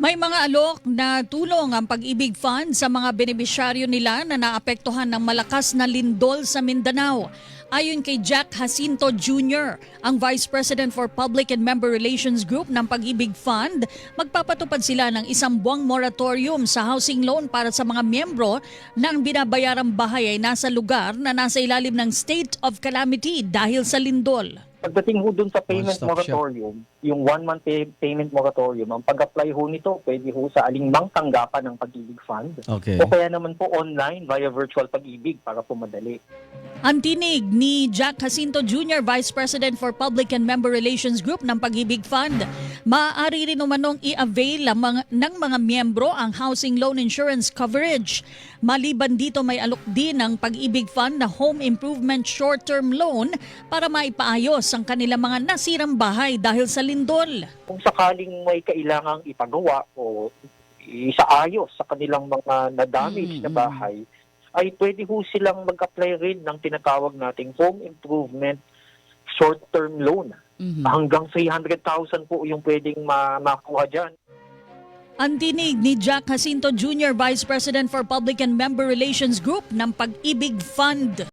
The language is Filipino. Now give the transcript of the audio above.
May mga alok na tulong ang Pag-ibig Fund sa mga benepisyaryo nila na naapektuhan ng malakas na lindol sa Mindanao. Ayon kay Jack Jacinto Jr., ang Vice President for Public and Member Relations Group ng Pag-ibig Fund, magpapatupad sila ng isang buwang moratorium sa housing loan para sa mga miyembro na ang binabayarang bahay ay nasa lugar na nasa ilalim ng state of calamity dahil sa lindol. Pagdating ho dun sa payment One-stop shop. moratorium, yung 1-month payment moratorium, ang pag-apply ho nito, pwede ho sa alingmang tanggapan ng Pag-ibig Fund. Okay. O kaya naman po online via virtual Pag-ibig para po madali. Ang tinig ni Jack Jacinto Jr., Vice President for Public and Member Relations Group ng Pag-ibig Fund, maaari rin umanong i-avail ng mga miyembro ang housing loan insurance coverage. Maliban dito, may alok din ng Pag-ibig Fund na home improvement short-term loan para maipaayos ang kanilang mga nasirang bahay dahil sa lindol. Kung sakaling may kailangang ipagawa o isaayos sa kanilang mga na-damage na bahay, ay pwede ho silang mag-apply rin ng tinatawag nating home improvement short-term loan. Hanggang 300,000 po yung pwedeng makuha dyan. Ang tinig ni Jack Jacinto Jr., Vice President for Public and Member Relations Group ng Pag-ibig Fund.